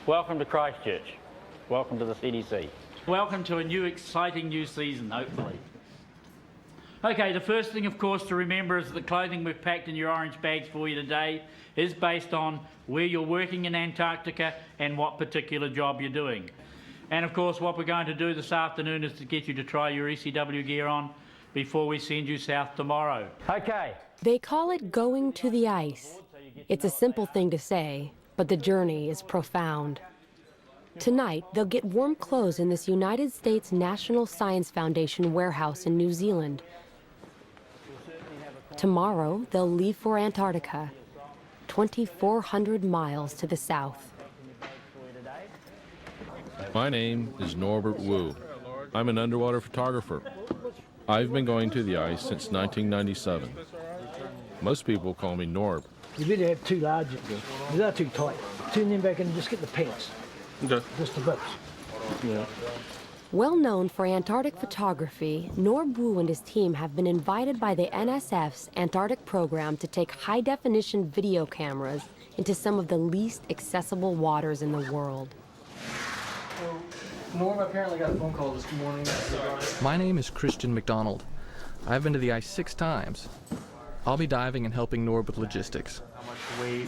Welcome to Christchurch. Welcome to the CDC. Welcome to a new exciting new season, hopefully. Okay, the first thing, of course, to remember is that the clothing we've packed in your orange bags for you today is based on where you're working in Antarctica and what particular job you're doing. And, of course, what we're going to do this afternoon is to get you to try your ECW gear on before we send you south tomorrow. Okay. They call it going to the ice. It's a simple thing to say, but the journey is profound. Tonight, they'll get warm clothes in this United States National Science Foundation warehouse in New Zealand. Tomorrow, they'll leave for Antarctica, 2,400 miles to the south. My name is Norbert Wu. I'm an underwater photographer. I've been going to the ice since 1997. Most people call me Norb. You better have two large ones. They're too tight. Turn them back and just get the pants. Okay. Just the boots. Yeah. Well known for Antarctic photography, Norb Wu and his team have been invited by the NSF's Antarctic program to take high-definition video cameras into some of the least accessible waters in the world. Norm apparently got a phone call this morning. My name is Christian McDonald. I've been to the ice 6 times. I'll be diving and helping Norb with logistics. How much weight?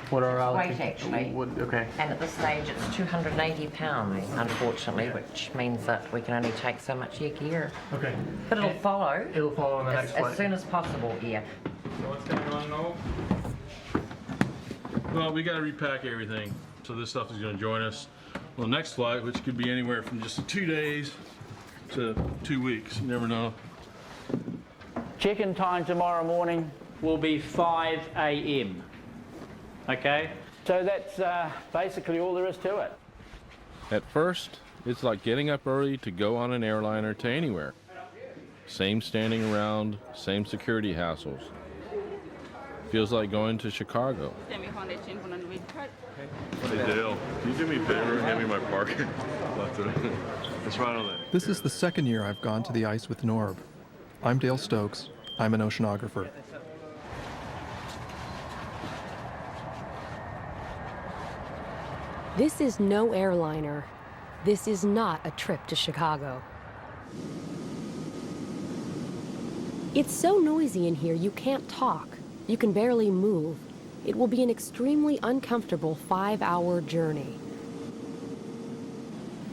What are our Weight, actually. Okay. And at this stage, it's 280 pounds, unfortunately, which means that we can only take so much of your gear. Okay. But it'll follow. It'll follow in the next flight. As soon as possible, yeah. So what's going on, Noel? Well, we got to repack everything. So this stuff is going to join us on the next flight, which could be anywhere from just 2 days to 2 weeks. You never know. Check-in time tomorrow morning will be 5 a.m. Okay? So that's basically all there is to it. At first, it's like getting up early to go on an airliner to anywhere. Same standing around, same security hassles. Feels like going to Chicago. Hey Dale, can you do me a favor and hand me my parker? It's right on there. This is the second year I've gone to the ice with Norb. I'm Dale Stokes. I'm an oceanographer. This is no airliner. This is not a trip to Chicago. It's so noisy in here you can't talk. You can barely move. It will be an extremely uncomfortable 5-hour journey.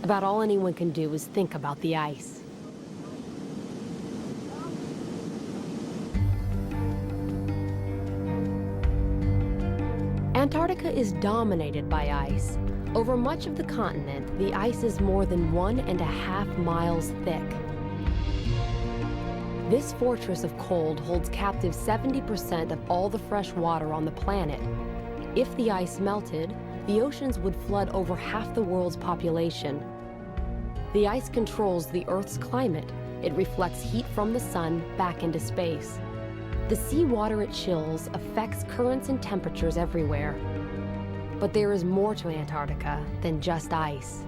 About all anyone can do is think about the ice. Antarctica is dominated by ice. Over much of the continent, the ice is more than 1.5 miles thick. This fortress of cold holds captive 70% of all the fresh water on the planet. If the ice melted, the oceans would flood over half the world's population. The ice controls the Earth's climate. It reflects heat from the sun back into space. The seawater it chills affects currents and temperatures everywhere. But there is more to Antarctica than just ice.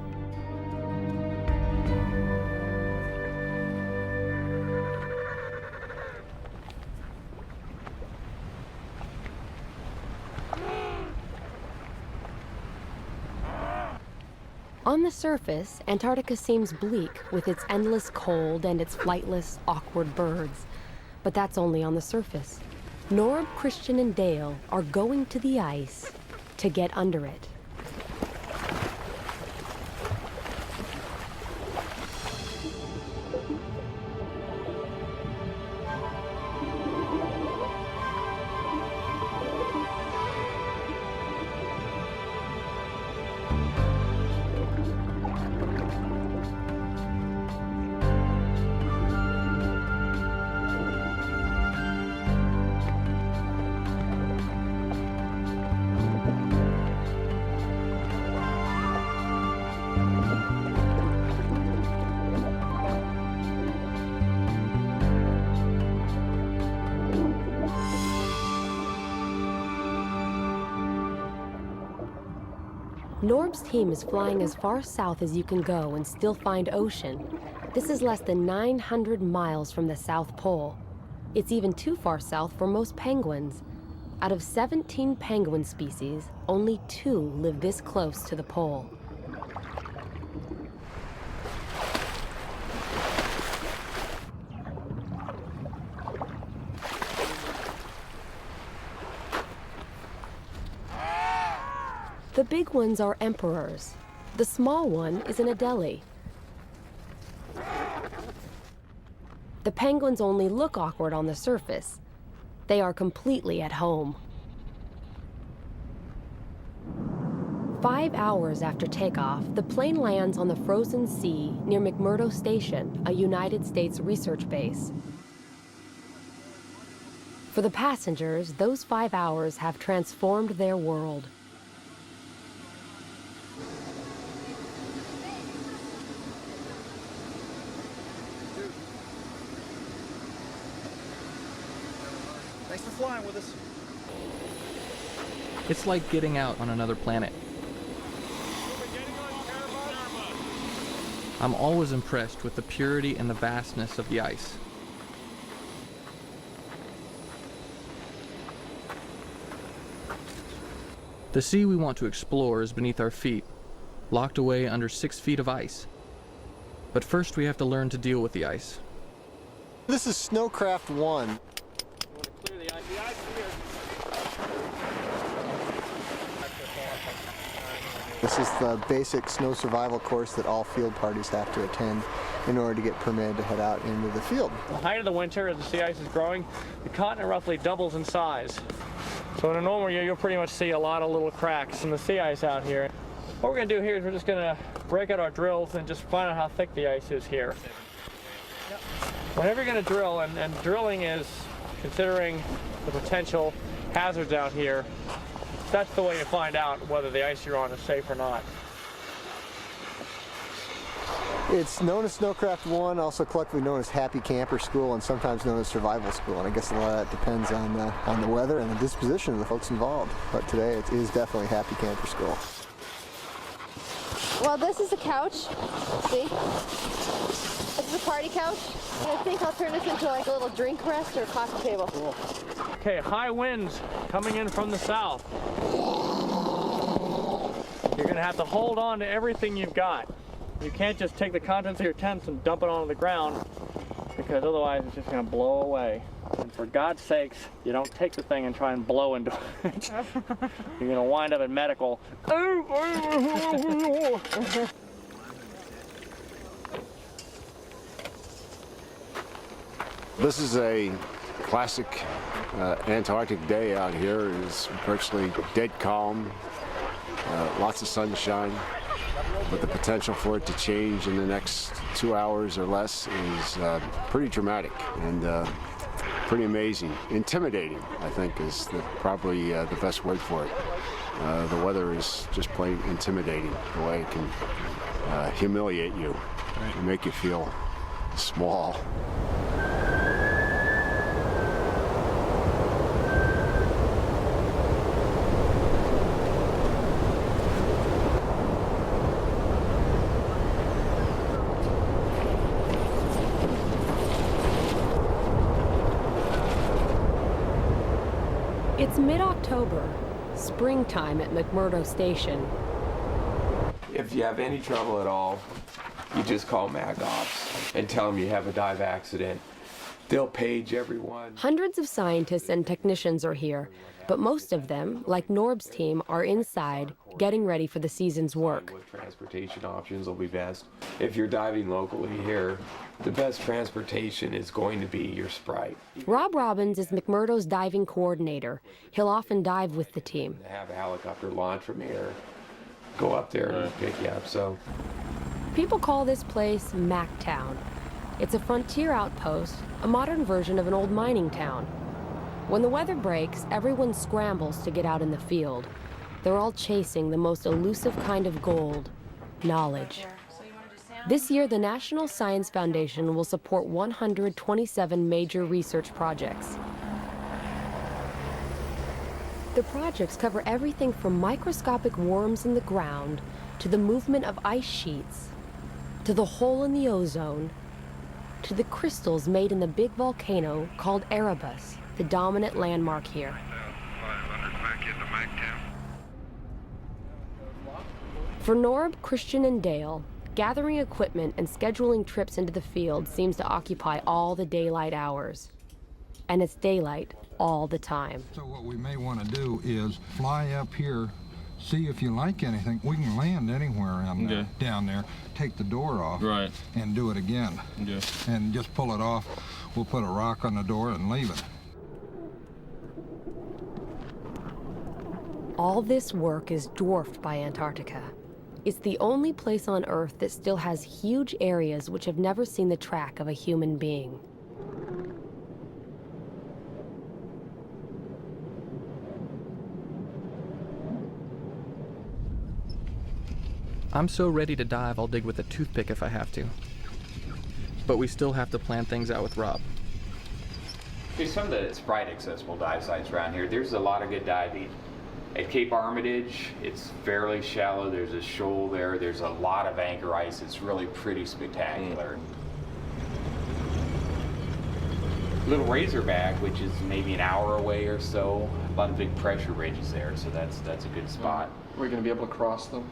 On the surface, Antarctica seems bleak with its endless cold and its flightless, awkward birds. But that's only on the surface. Norb, Christian, and Dale are going to the ice to get under it. Norb's team is flying as far south as you can go and still find ocean. This is less than 900 miles from the South Pole. It's even too far south for most penguins. Out of 17 penguin species, only 2 live this close to the pole. The big ones are emperors. The small one is an Adelie. The penguins only look awkward on the surface. They are completely at home. 5 hours after takeoff, the plane lands on the frozen sea near McMurdo Station, a United States research base. For the passengers, those 5 hours have transformed their world. Thanks for flying with us. It's like getting out on another planet. I'm always impressed with the purity and the vastness of the ice. The sea we want to explore is beneath our feet, locked away under 6 feet of ice. But first we have to learn to deal with the ice. This is Snowcraft 1. This is the basic snow survival course that all field parties have to attend in order to get permitted to head out into the field. The height of the winter, as the sea ice is growing, the continent roughly doubles in size. So in a normal year, you'll pretty much see a lot of little cracks in the sea ice out here. What we're going to do here is we're just going to break out our drills and just find out how thick the ice is here. Whenever you're going to drill, and drilling is considering the potential hazards out here, that's the way you find out whether the ice you're on is safe or not. It's known as Snowcraft 1, also collectively known as Happy Camper School, and sometimes known as Survival School. And I guess a lot of that depends on the weather and the disposition of the folks involved. But today it is definitely Happy Camper School. Well, this is a couch. See? This is a party couch. I think I'll turn this into like a little drink rest or a coffee table. Cool. Okay, high winds coming in from the south. You're going to have to hold on to everything you've got. You can't just take the contents of your tents and dump it onto the ground, because otherwise it's just going to blow away. And for God's sakes, you don't take the thing and try and blow into it. You're going to wind up in medical. This is a classic Antarctic day out here. It's virtually dead calm, lots of sunshine, but the potential for it to change in the next 2 hours or less is pretty dramatic and pretty amazing. Intimidating, I think, is probably the best word for it. The weather is just plain intimidating, the way it can humiliate you and make you feel small. It's mid-October, springtime at McMurdo Station. If you have any trouble at all, you just call Mag Ops and tell them you have a dive accident. They'll page everyone. Hundreds of scientists and technicians are here, but most of them, like Norb's team, are inside, getting ready for the season's work. What transportation options will be best? If you're diving locally here, the best transportation is going to be your Sprite. Rob Robbins is McMurdo's diving coordinator. He'll often dive with the team. Have a helicopter launch from here, go up there and pick you up. So people call this place Mactown. It's a frontier outpost, a modern version of an old mining town. When the weather breaks, everyone scrambles to get out in the field. They're all chasing the most elusive kind of gold, knowledge. This year, the National Science Foundation will support 127 major research projects. The projects cover everything from microscopic worms in the ground, to the movement of ice sheets, to the hole in the ozone, to the crystals made in the big volcano called Erebus, the dominant landmark here. For Norb, Christian, and Dale, gathering equipment and scheduling trips into the field seems to occupy all the daylight hours. And it's daylight all the time. So what we may want to do is fly up here, see if you like anything. We can land anywhere down there, take the door off, right, and do it again. Yeah. And just pull it off. We'll put a rock on the door and leave it. All this work is dwarfed by Antarctica. It's the only place on Earth that still has huge areas which have never seen the track of a human being. I'm so ready to dive, I'll dig with a toothpick if I have to. But we still have to plan things out with Rob. There's some of the Sprite accessible dive sites around here. There's a lot of good diving. At Cape Armitage, it's fairly shallow. There's a shoal there. There's a lot of anchor ice. It's really pretty spectacular. Little Razorback, which is maybe an hour away or so. A lot of big pressure ridges there, so that's a good spot. Are we going to be able to cross them?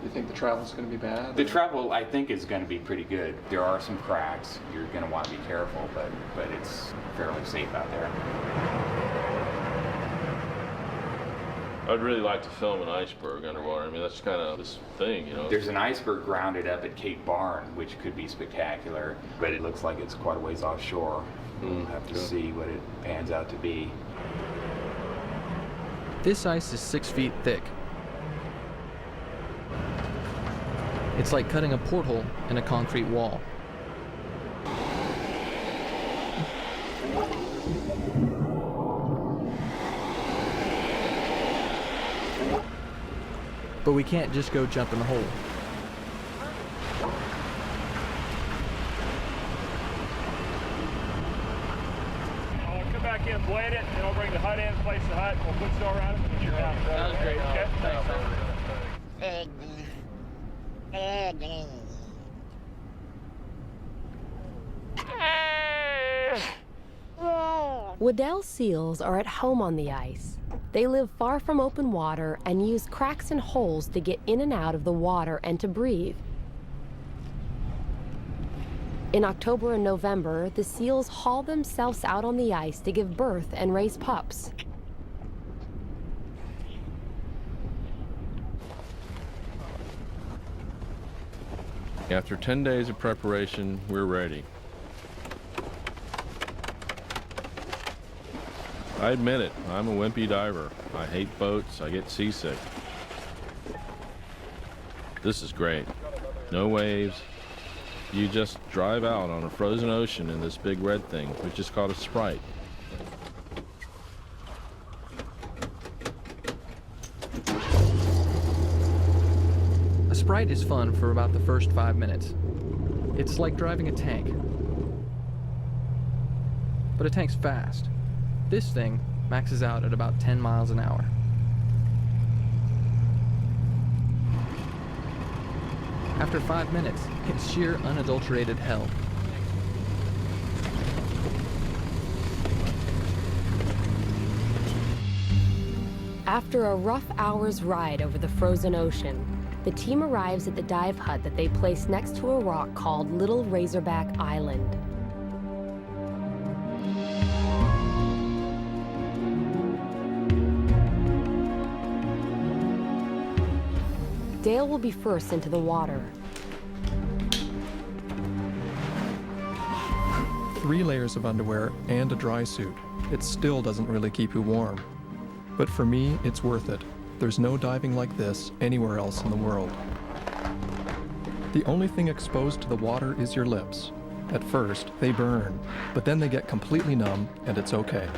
You think the travel's going to be bad? The travel, I think, is going to be pretty good. There are some cracks. You're going to want to be careful, but it's fairly safe out there. I'd really like to film an iceberg underwater. I mean, that's kind of this thing, you know. There's an iceberg grounded up at Cape Barn, which could be spectacular, but it looks like it's quite a ways offshore. We'll have to see what it pans out to be. This ice is 6 feet thick. It's like cutting a porthole in a concrete wall. But we can't just go jump in the hole. I'll come back in, blade it, and I'll bring the hut in, place the hut, we'll put snow around it, and you're down. Sounds great. Okay, thanks. Waddell seals are at home on the ice. They live far from open water and use cracks and holes to get in and out of the water and to breathe. In October and November, the seals haul themselves out on the ice to give birth and raise pups. After 10 days of preparation, we're ready. I admit it, I'm a wimpy diver. I hate boats, I get seasick. This is great. No waves. You just drive out on a frozen ocean in this big red thing, which is called a Sprite. A Sprite is fun for about the first 5 minutes. It's like driving a tank. But a tank's fast. This thing maxes out at about 10 miles an hour. After 5 minutes, it's sheer unadulterated hell. After a rough hour's ride over the frozen ocean, the team arrives at the dive hut that they place next to a rock called Little Razorback Island. Dale will be first into the water. 3 layers of underwear and a dry suit. It still doesn't really keep you warm. But for me, it's worth it. There's no diving like this anywhere else in the world. The only thing exposed to the water is your lips. At first, they burn, but then they get completely numb, and it's okay.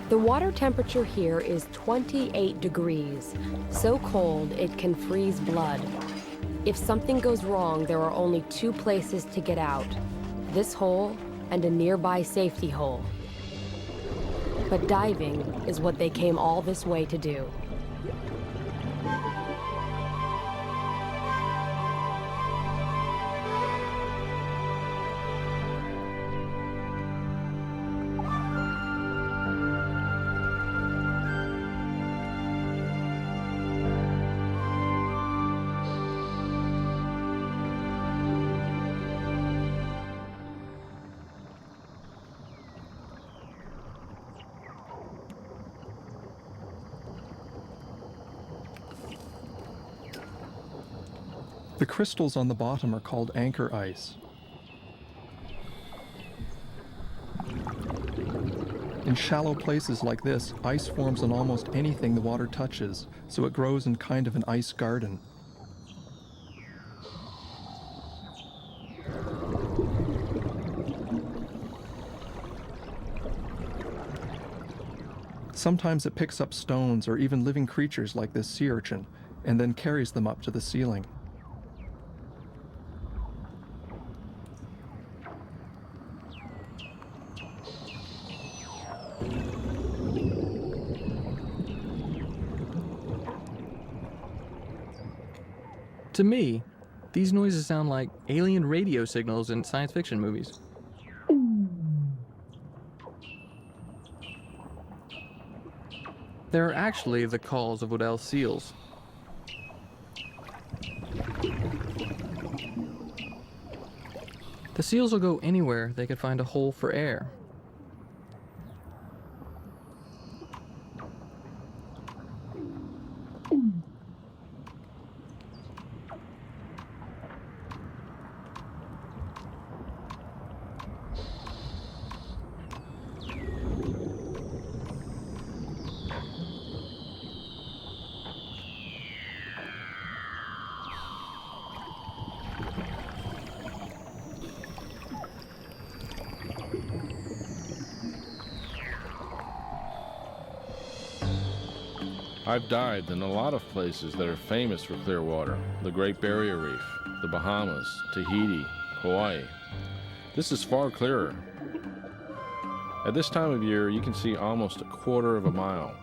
The water temperature here is 28 degrees, so cold it can freeze blood. If something goes wrong, there are only 2 places to get out: this hole and a nearby safety hole. But diving is what they came all this way to do. The crystals on the bottom are called anchor ice. In shallow places like this, ice forms on almost anything the water touches, so it grows in kind of an ice garden. Sometimes it picks up stones or even living creatures like this sea urchin, and then carries them up to the ceiling. To me, these noises sound like alien radio signals in science fiction movies. They're actually the calls of Weddell seals. The seals will go anywhere they could find a hole for air. I've dived in a lot of places that are famous for clear water. The Great Barrier Reef, the Bahamas, Tahiti, Hawaii. This is far clearer. At this time of year, you can see almost a quarter of a mile.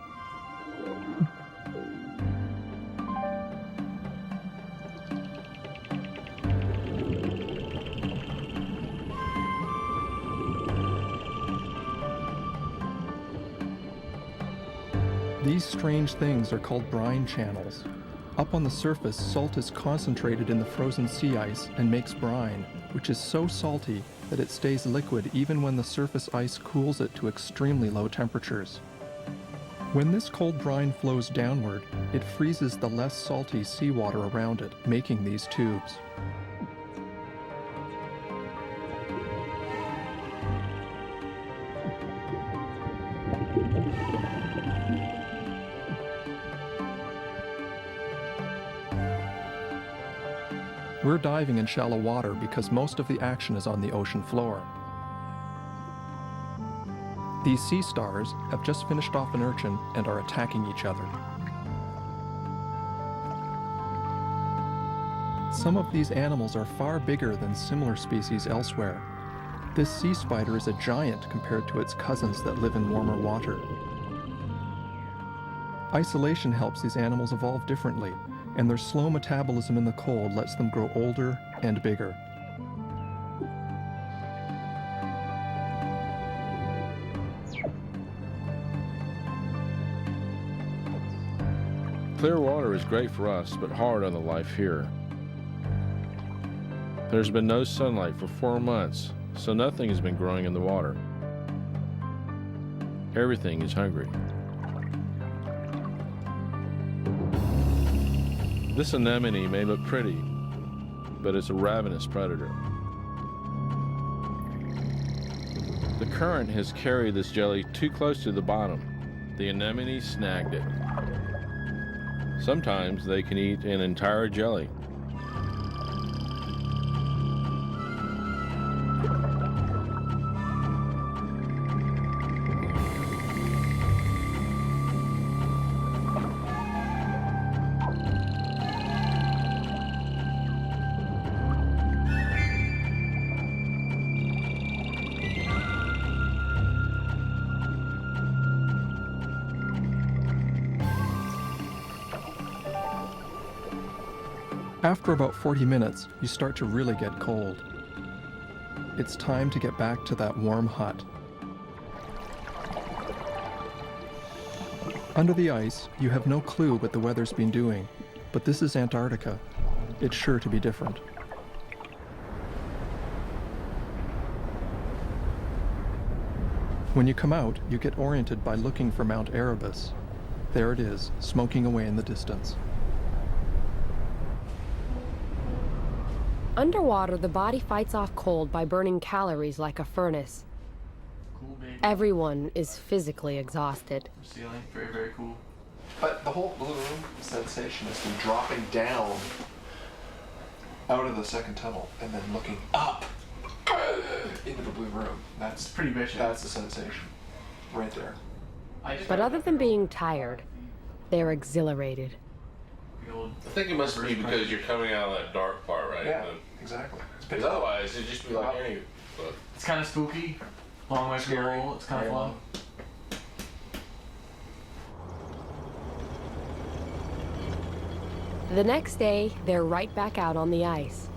These strange things are called brine channels. Up on the surface, salt is concentrated in the frozen sea ice and makes brine, which is so salty that it stays liquid even when the surface ice cools it to extremely low temperatures. When this cold brine flows downward, it freezes the less salty seawater around it, making these tubes. We're diving in shallow water because most of the action is on the ocean floor. These sea stars have just finished off an urchin and are attacking each other. Some of these animals are far bigger than similar species elsewhere. This sea spider is a giant compared to its cousins that live in warmer water. Isolation helps these animals evolve differently, and their slow metabolism in the cold lets them grow older and bigger. Clear water is great for us, but hard on the life here. There's been no sunlight for 4 months, so nothing has been growing in the water. Everything is hungry. This anemone may look pretty, but it's a ravenous predator. The current has carried this jelly too close to the bottom. The anemone snagged it. Sometimes they can eat an entire jelly. After about 40 minutes, you start to really get cold. It's time to get back to that warm hut. Under the ice, you have no clue what the weather's been doing, but this is Antarctica. It's sure to be different. When you come out, you get oriented by looking for Mount Erebus. There it is, smoking away in the distance. Underwater, the body fights off cold by burning calories like a furnace. Cool, baby. Everyone is physically exhausted. Ceiling, very, very cool. But the whole blue room sensation is from dropping down out of the second tunnel and then looking up into the blue room. That's pretty vicious. That's the sensation right there. But other than being tired, they're exhilarated. I think it must be because you're coming out of that dark part, right? Yeah, exactly. Because otherwise, it'd just be like any. But It's kind of spooky. Long way from the hole. It's kind of fun. The next day, they're right back out on the ice.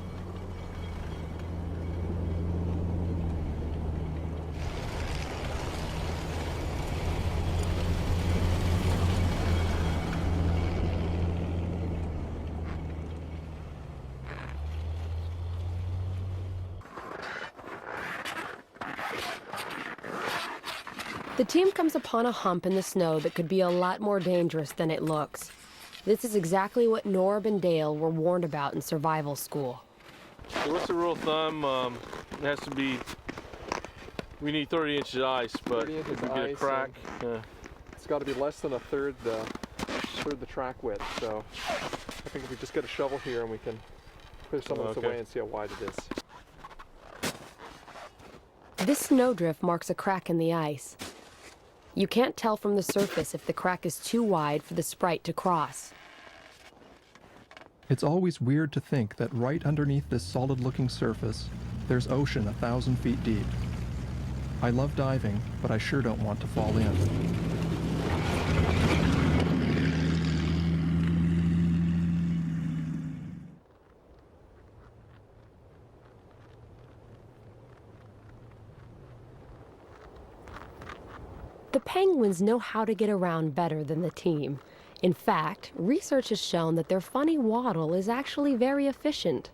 The team comes upon a hump in the snow that could be a lot more dangerous than it looks. This is exactly what Norb and Dale were warned about in survival school. So what's the rule of thumb? It has to be. We need 30 inches of ice, but 30 inches if we of get a ice, crack, It's got to be less than a third the track width. So I think if we just get a shovel here and we can clear some of this away and see how wide it is. This snowdrift marks a crack in the ice. You can't tell from the surface if the crack is too wide for the Sprite to cross. It's always weird to think that right underneath this solid-looking surface, there's ocean 1,000 feet deep. I love diving, but I sure don't want to fall in. The penguins know how to get around better than the team. In fact, research has shown that their funny waddle is actually very efficient.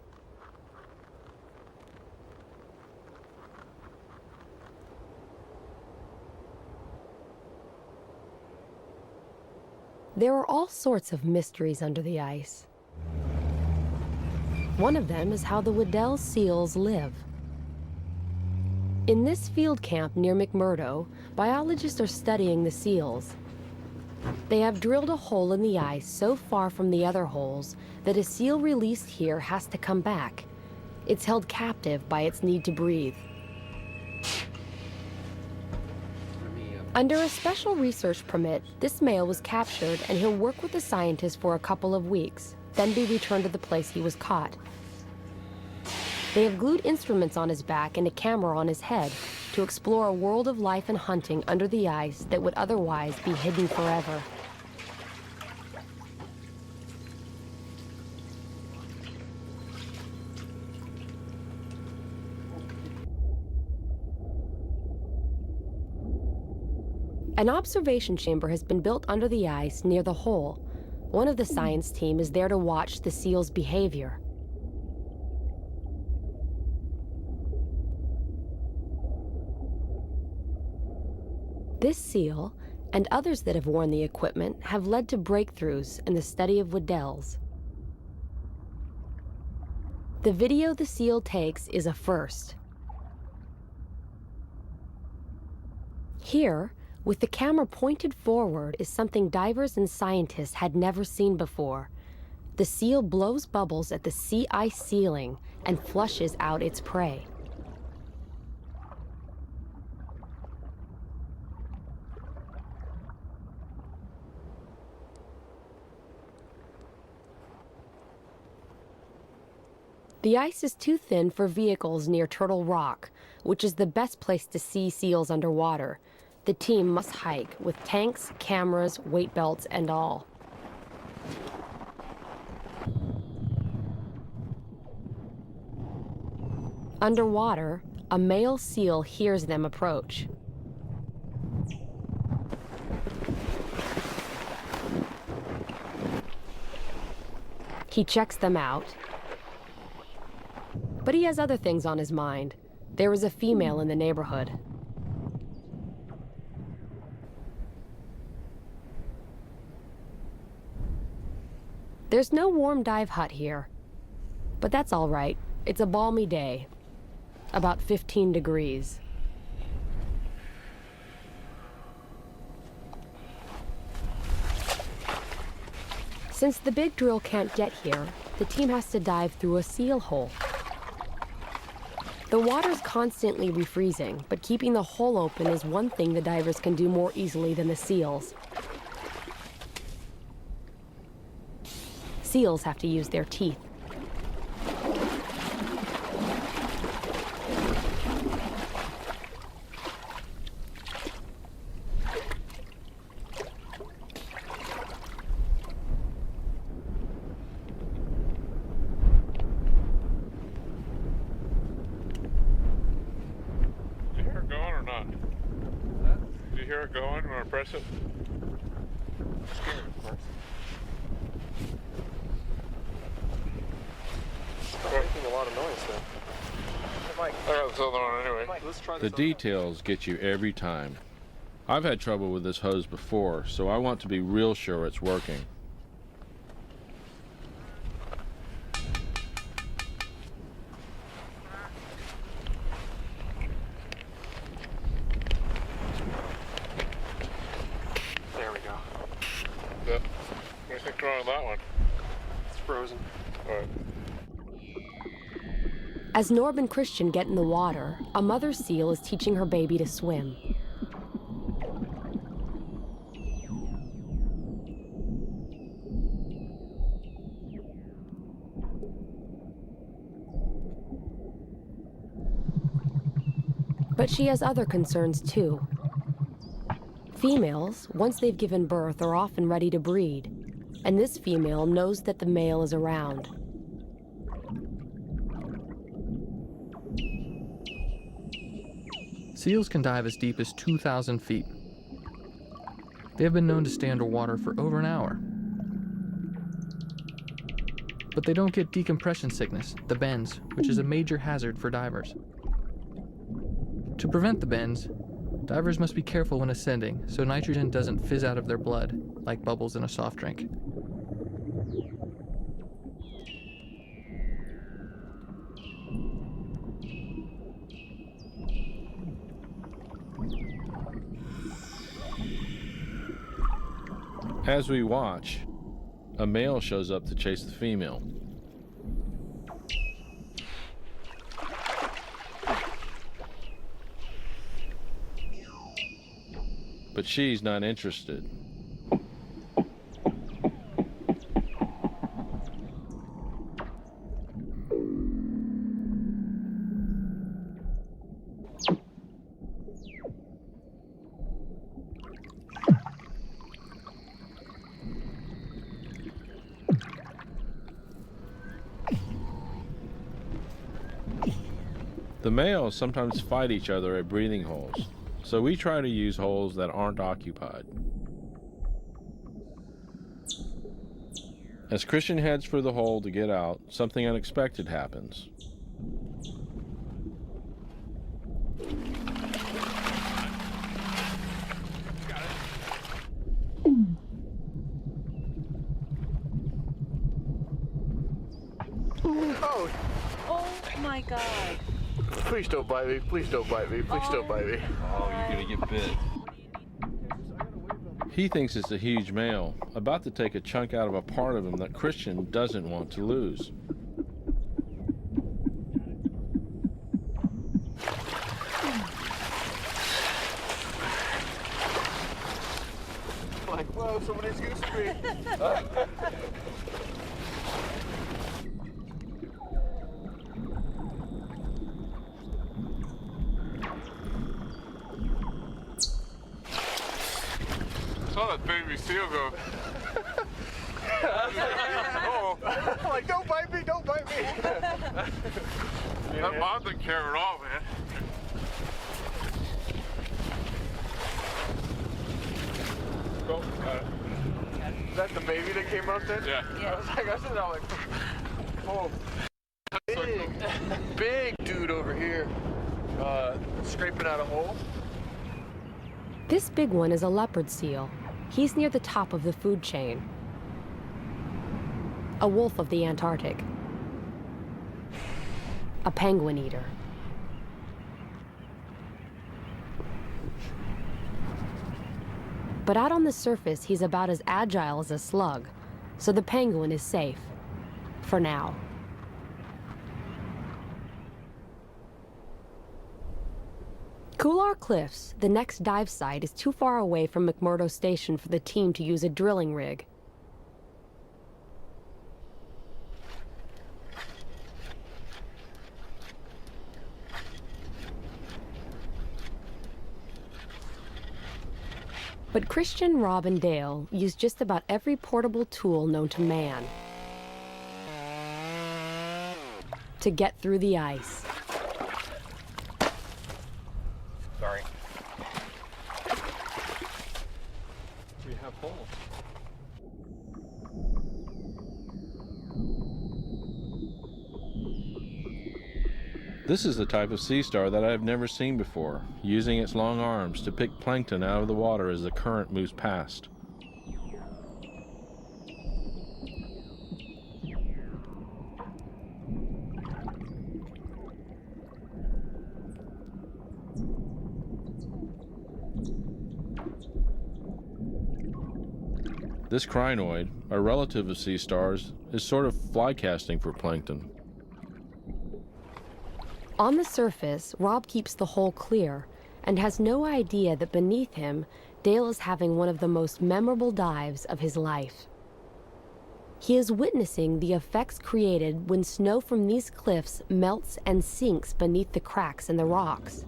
There are all sorts of mysteries under the ice. One of them is how the Weddell seals live. In this field camp near McMurdo, biologists are studying the seals. They have drilled a hole in the ice so far from the other holes that a seal released here has to come back. It's held captive by its need to breathe. Under a special research permit, this male was captured and he'll work with the scientists for a couple of weeks, then be returned to the place he was caught. They have glued instruments on his back and a camera on his head to explore a world of life and hunting under the ice that would otherwise be hidden forever. An observation chamber has been built under the ice near the hole. One of the science team is there to watch the seal's behavior. This seal, and others that have worn the equipment, have led to breakthroughs in the study of Weddells. The video the seal takes is a first. Here, with the camera pointed forward, is something divers and scientists had never seen before. The seal blows bubbles at the sea ice ceiling and flushes out its prey. The ice is too thin for vehicles near Turtle Rock, which is the best place to see seals underwater. The team must hike with tanks, cameras, weight belts, and all. Underwater, a male seal hears them approach. He checks them out, but he has other things on his mind. There is a female in the neighborhood. There's no warm dive hut here, but that's all right. It's a balmy day, about 15 degrees. Since the big drill can't get here, the team has to dive through a seal hole. The water's constantly refreezing, but keeping the hole open is one thing the divers can do more easily than the seals. Seals have to use their teeth. Did you hear it going or not? Did you hear it going when I press it? Making a lot of noise though. Mike, I got this other one anyway. Mike, let's try The this details get you every time. I've had trouble with this hose before, so I want to be real sure it's working. There we go. What do you think's wrong with that one? It's frozen. All right. As Norb and Christian get in the water, a mother seal is teaching her baby to swim. But she has other concerns too. Females, once they've given birth, are often ready to breed, and this female knows that the male is around. Seals can dive as deep as 2,000 feet. They have been known to stay underwater for over an hour. But they don't get decompression sickness, the bends, which is a major hazard for divers. To prevent the bends, divers must be careful when ascending so nitrogen doesn't fizz out of their blood like bubbles in a soft drink. As we watch, a male shows up to chase the female. But she's not interested. The males sometimes fight each other at breathing holes, so we try to use holes that aren't occupied. As Christian heads for the hole to get out, something unexpected happens. Oh! Oh my God. Please don't bite me. Please don't bite me. Please don't bite me. Oh, you're gonna get bit. He thinks it's a huge male, about to take a chunk out of a part of him that Christian doesn't want to lose. Like, whoa, somebody's goosing me. Saw that baby seal go. Oh. Like, don't bite me, don't bite me. That mom didn't care at all, man. Go. Is that the baby that came out then? Yeah. I was sitting there like, oh. Big dude over here, scraping out a hole. This big one is a leopard seal. He's near the top of the food chain. A wolf of the Antarctic. A penguin eater. But out on the surface, he's about as agile as a slug, so the penguin is safe. For now. Kular Cliffs, the next dive site, is too far away from McMurdo Station for the team to use a drilling rig. But Christian, Rob, and Dale use just about every portable tool known to man to get through the ice. Sorry. We have holes. This is the type of sea star that I have never seen before, using its long arms to pick plankton out of the water as the current moves past. This crinoid, a relative of sea stars, is sort of fly casting for plankton. On the surface, Rob keeps the hole clear and has no idea that beneath him, Dale is having one of the most memorable dives of his life. He is witnessing the effects created when snow from these cliffs melts and sinks beneath the cracks in the rocks.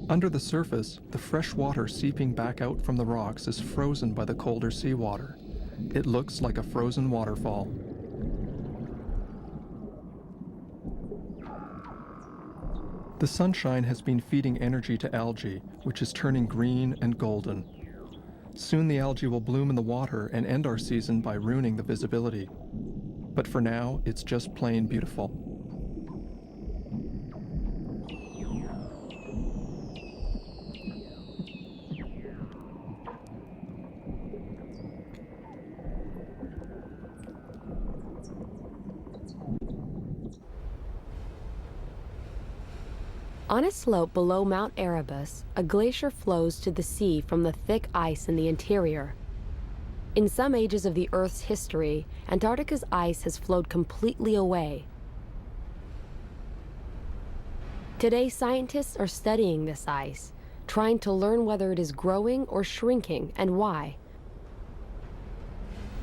Under the surface, the fresh water seeping back out from the rocks is frozen by the colder seawater. It looks like a frozen waterfall. The sunshine has been feeding energy to algae, which is turning green and golden. Soon the algae will bloom in the water and end our season by ruining the visibility. But for now, it's just plain beautiful. On a slope below Mount Erebus, a glacier flows to the sea from the thick ice in the interior. In some ages of the Earth's history, Antarctica's ice has flowed completely away. Today, scientists are studying this ice, trying to learn whether it is growing or shrinking and why.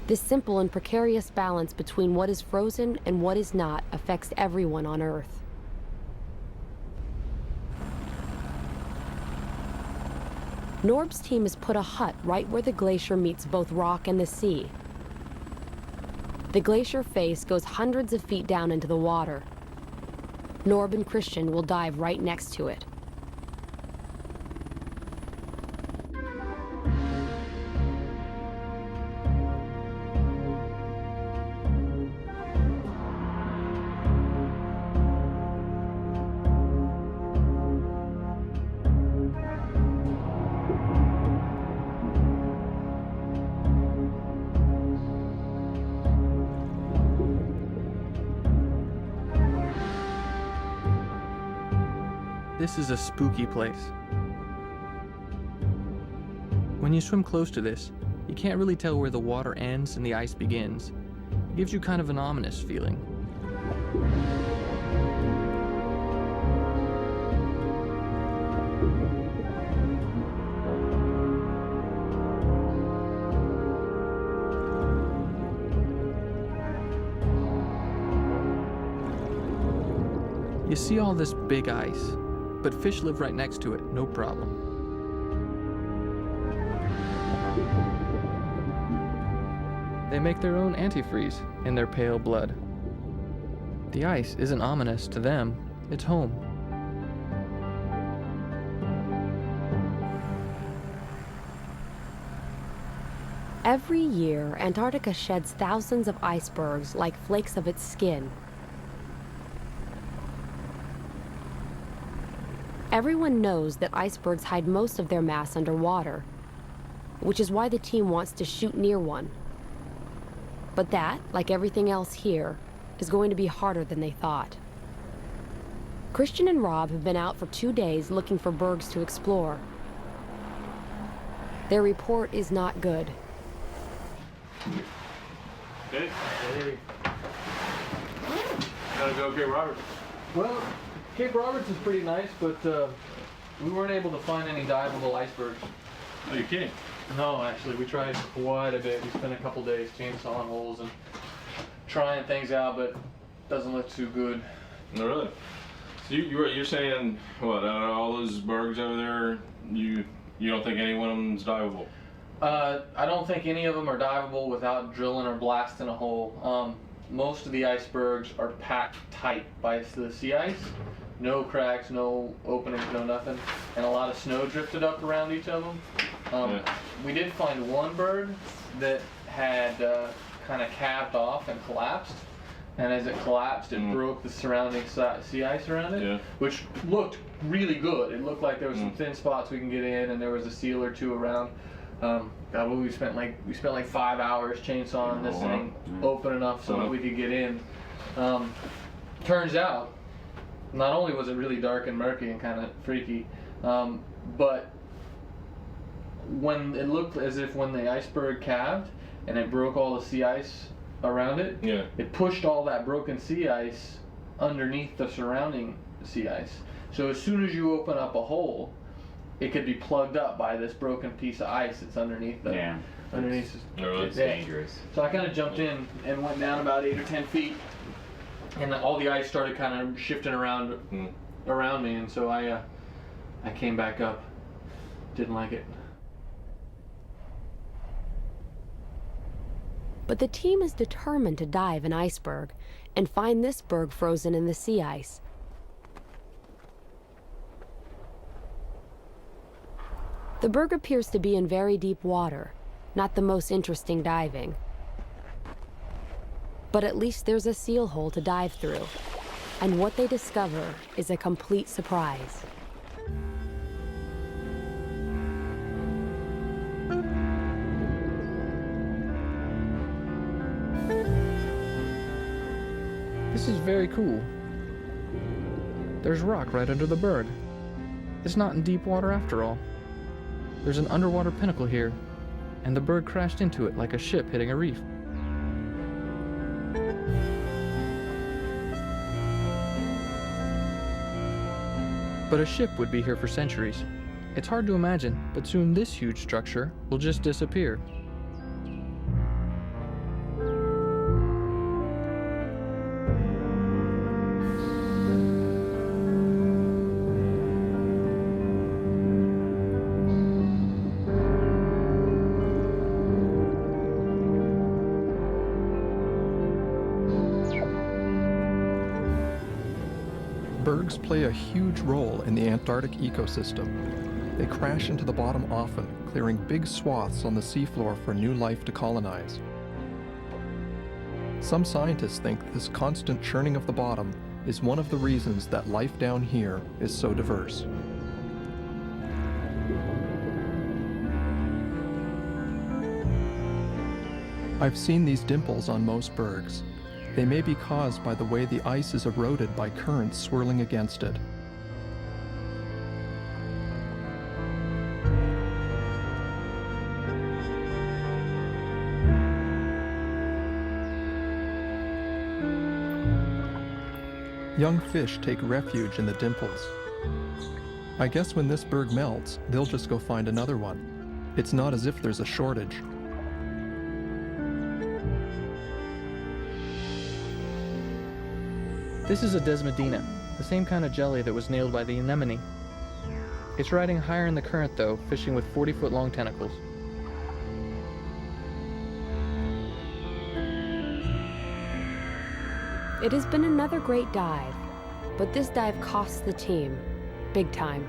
This simple and precarious balance between what is frozen and what is not affects everyone on Earth. Norb's team has put a hut right where the glacier meets both rock and the sea. The glacier face goes hundreds of feet down into the water. Norb and Christian will dive right next to it. This is a spooky place. When you swim close to this, you can't really tell where the water ends and the ice begins. It gives you kind of an ominous feeling. You see all this big ice, but fish live right next to it, no problem. They make their own antifreeze in their pale blood. The ice isn't ominous to them, it's home. Every year, Antarctica sheds thousands of icebergs like flakes of its skin. Everyone knows that icebergs hide most of their mass underwater, which is why the team wants to shoot near one. But that, like everything else here, is going to be harder than they thought. Christian and Rob have been out for 2 days looking for bergs to explore. Their report is not good. Hey. Gotta go Cape Roberts. Well, Cape Roberts is pretty nice, but we weren't able to find any diveable icebergs. Oh, you kidding? No, actually, we tried quite a bit. We spent a couple days chainsawing holes and trying things out, but it doesn't look too good. No, really? So you're saying, what, out of all those bergs over there, you don't think any one of them's diveable? I don't think any of them are diveable without drilling or blasting a hole. Most of the icebergs are packed tight by the sea ice. No cracks, no openings, no nothing. And a lot of snow drifted up around each of them. We did find one berg that had kind of calved off and collapsed. And as it collapsed, it broke the surrounding sea ice around it, which looked really good. It looked like there was some thin spots we can get in, and there was a seal or two around. God, we spent like 5 hours chainsawing this thing open enough so that we could get in. Turns out, not only was it really dark and murky and kind of freaky, but when it looked as if when the iceberg calved and it broke all the sea ice around it, it pushed all that broken sea ice underneath the surrounding sea ice. So as soon as you open up a hole, it could be plugged up by this broken piece of ice that's underneath the underneath. It's dangerous. So I kind of jumped in and went down about 8 or 10 feet, and all the ice started kind of shifting around around me, and so I came back up. Didn't like it. But the team is determined to dive an iceberg and find this berg frozen in the sea ice. The berg appears to be in very deep water, not the most interesting diving. But at least there's a seal hole to dive through, and what they discover is a complete surprise. This is very cool. There's rock right under the berg. It's not in deep water after all. There's an underwater pinnacle here, and the berg crashed into it like a ship hitting a reef. But a ship would be here for centuries. It's hard to imagine, but soon this huge structure will just disappear. Bergs play a huge role in the Antarctic ecosystem. They crash into the bottom often, clearing big swaths on the seafloor for new life to colonize. Some scientists think this constant churning of the bottom is one of the reasons that life down here is so diverse. I've seen these dimples on most bergs. They may be caused by the way the ice is eroded by currents swirling against it. Young fish take refuge in the dimples. I guess when this berg melts, they'll just go find another one. It's not as if there's a shortage. This is a desmodina, the same kind of jelly that was nailed by the anemone. It's riding higher in the current though, fishing with 40-foot long tentacles. It has been another great dive, but this dive costs the team big time.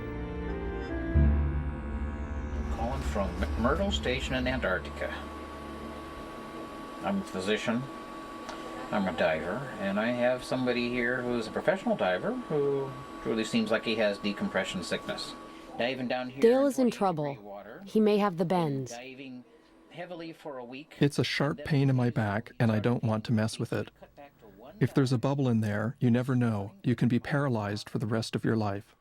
Calling from McMurdo Station in Antarctica. I'm a physician, I'm a diver, and I have somebody here who's a professional diver who truly seems like he has decompression sickness. Diving down here. Dale is in trouble. He may have the bends. Diving heavily for a week. It's a sharp pain in my back, and I don't want to mess with it. If there's a bubble in there, you never know. You can be paralyzed for the rest of your life.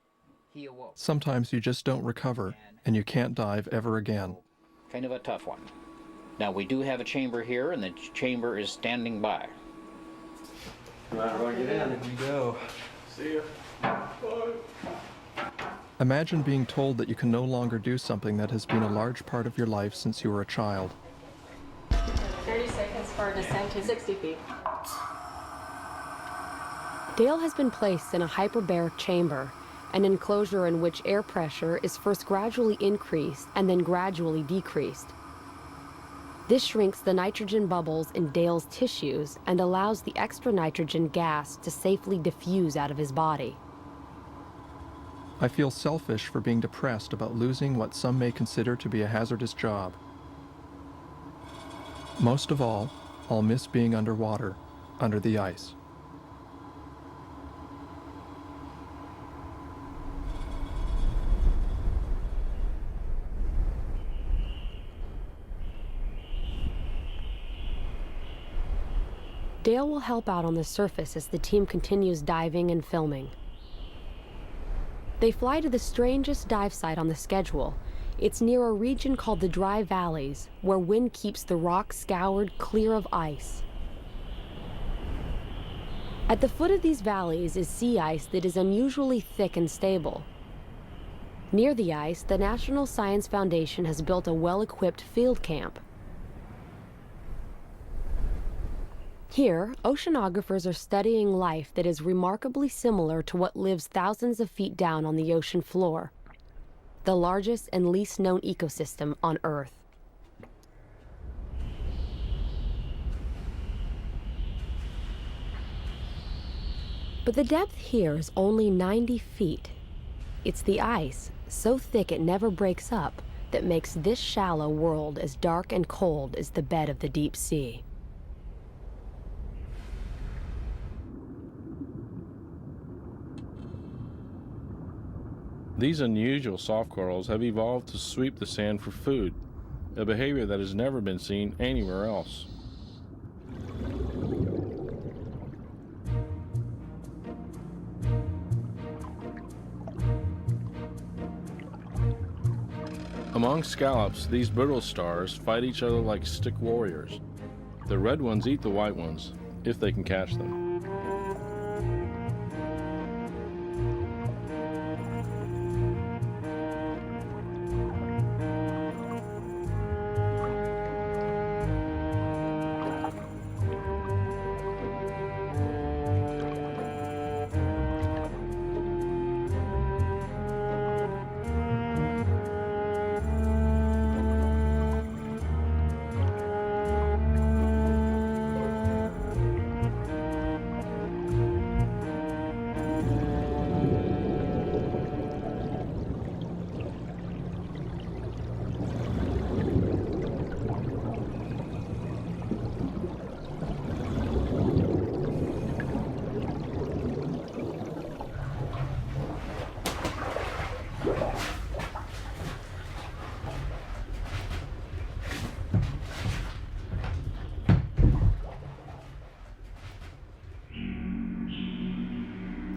Sometimes you just don't recover, and you can't dive ever again. Kind of a tough one. Now, we do have a chamber here, and the chamber is standing by. Might as well get in. Here we go. See ya. Imagine being told that you can no longer do something that has been a large part of your life since you were a child. 30 seconds for a descent to 60 feet. Dale has been placed in a hyperbaric chamber, an enclosure in which air pressure is first gradually increased and then gradually decreased. This shrinks the nitrogen bubbles in Dale's tissues and allows the extra nitrogen gas to safely diffuse out of his body. I feel selfish for being depressed about losing what some may consider to be a hazardous job. Most of all, I'll miss being underwater, under the ice. Dale will help out on the surface as the team continues diving and filming. They fly to the strangest dive site on the schedule. It's near a region called the Dry Valleys, where wind keeps the rocks scoured clear of ice. At the foot of these valleys is sea ice that is unusually thick and stable. Near the ice, the National Science Foundation has built a well-equipped field camp. Here, oceanographers are studying life that is remarkably similar to what lives thousands of feet down on the ocean floor, the largest and least known ecosystem on Earth. But the depth here is only 90 feet. It's the ice, so thick it never breaks up, that makes this shallow world as dark and cold as the bed of the deep sea. These unusual soft corals have evolved to sweep the sand for food, a behavior that has never been seen anywhere else. Among scallops, these brittle stars fight each other like stick warriors. The red ones eat the white ones, if they can catch them.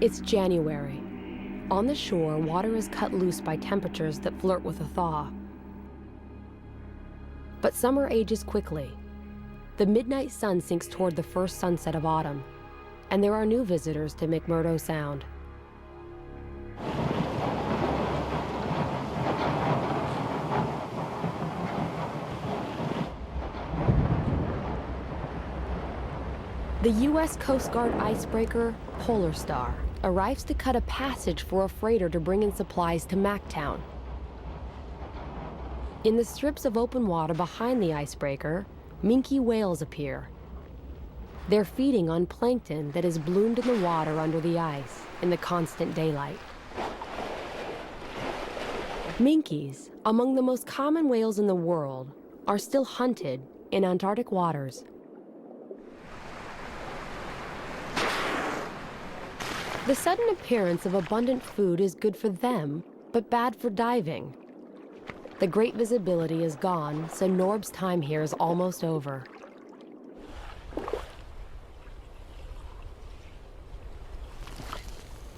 It's January. On the shore, water is cut loose by temperatures that flirt with a thaw. But summer ages quickly. The midnight sun sinks toward the first sunset of autumn, and there are new visitors to McMurdo Sound. The U.S. Coast Guard icebreaker, Polar Star, arrives to cut a passage for a freighter to bring in supplies to Mactown. In the strips of open water behind the icebreaker, minke whales appear. They're feeding on plankton that has bloomed in the water under the ice in the constant daylight. Minkies, among the most common whales in the world, are still hunted in Antarctic waters. The sudden appearance of abundant food is good for them, but bad for diving. The great visibility is gone, so Norb's time here is almost over.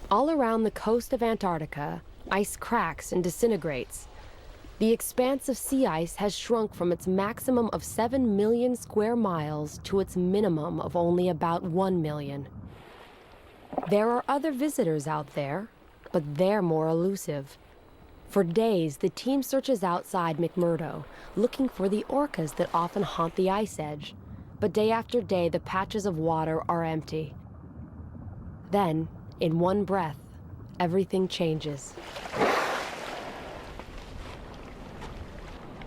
All around the coast of Antarctica, ice cracks and disintegrates. The expanse of sea ice has shrunk from its maximum of 7 million square miles to its minimum of only about 1 million. There are other visitors out there, but they're more elusive. For days, the team searches outside McMurdo, looking for the orcas that often haunt the ice edge. But day after day, the patches of water are empty. Then, in one breath, everything changes.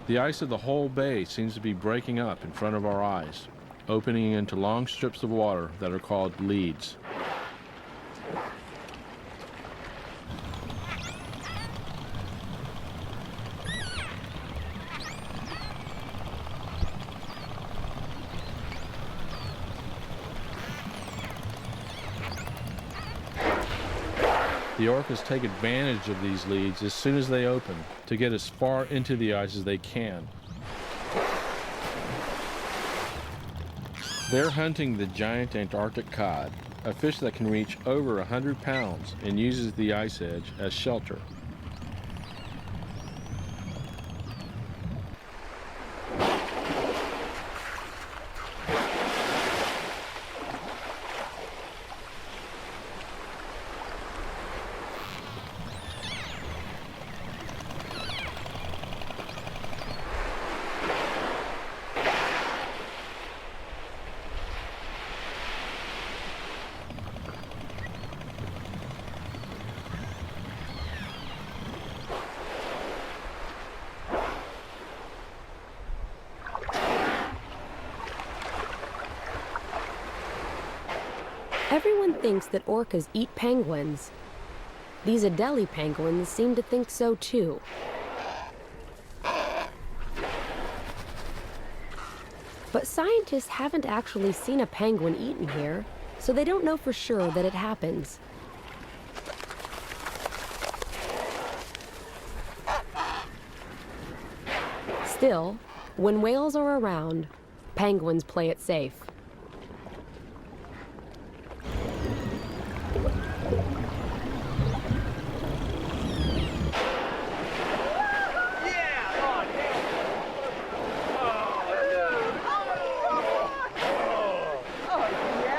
The ice of the whole bay seems to be breaking up in front of our eyes, opening into long strips of water that are called leads. The orcas take advantage of these leads as soon as they open to get as far into the ice as they can. They're hunting the giant Antarctic cod, a fish that can reach over 100 pounds and uses the ice edge as shelter. Everyone thinks that orcas eat penguins. These Adelie penguins seem to think so too. But scientists haven't actually seen a penguin eaten here, so they don't know for sure that it happens. Still, when whales are around, penguins play it safe.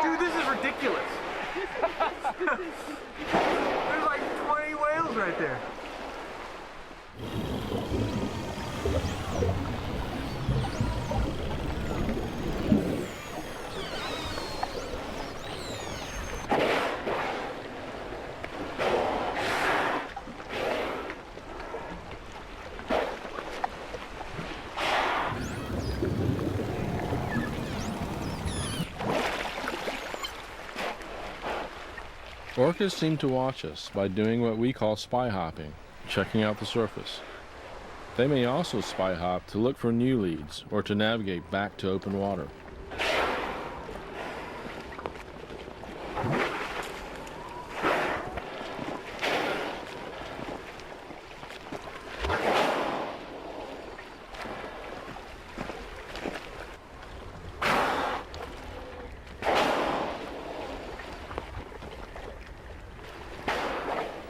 Dude, this is ridiculous. There's like 20 whales right there. Orcas seem to watch us by doing what we call spy hopping, checking out the surface. They may also spy hop to look for new leads or to navigate back to open water.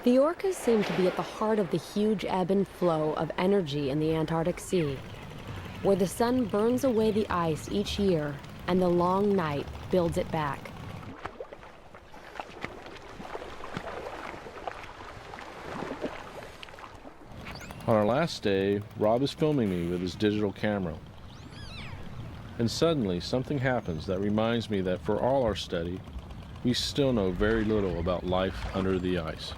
The orcas seem to be at the heart of the huge ebb and flow of energy in the Antarctic Sea, where the sun burns away the ice each year and the long night builds it back. On our last day, Rob is filming me with his digital camera. And suddenly, something happens that reminds me that for all our study, we still know very little about life under the ice.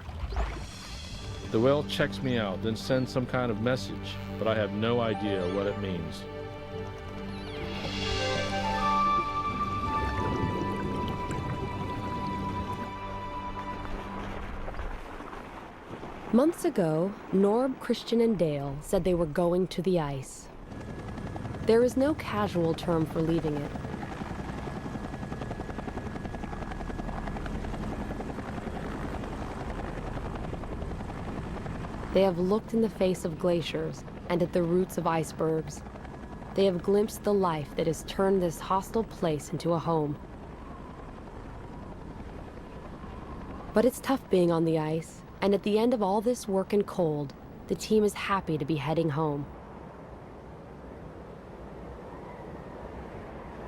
The whale checks me out, then sends some kind of message, but I have no idea what it means. Months ago, Norb, Christian, and Dale said they were going to the ice. There is no casual term for leaving it. They have looked in the face of glaciers and at the roots of icebergs. They have glimpsed the life that has turned this hostile place into a home. But it's tough being on the ice, and at the end of all this work and cold, the team is happy to be heading home.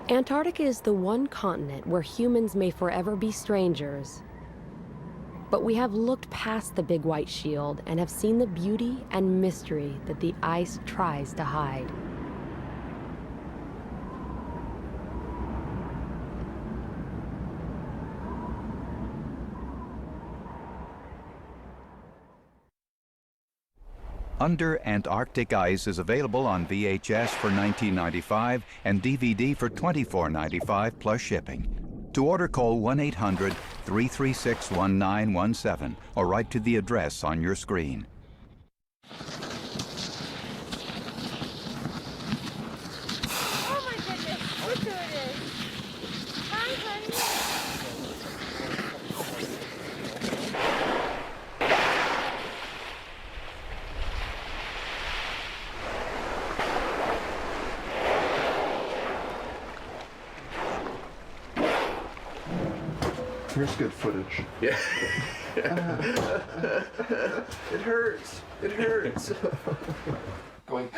Antarctica is the one continent where humans may forever be strangers. But we have looked past the big white shield and have seen the beauty and mystery that the ice tries to hide. Under Antarctic Ice is available on VHS for $19.95 and DVD for $24.95 plus shipping. To order, call 1-800-336-1917 or write to the address on your screen. Oh my goodness, look who it is. Hi, honey. Here's good footage. Yeah. It hurts. It hurts. Going.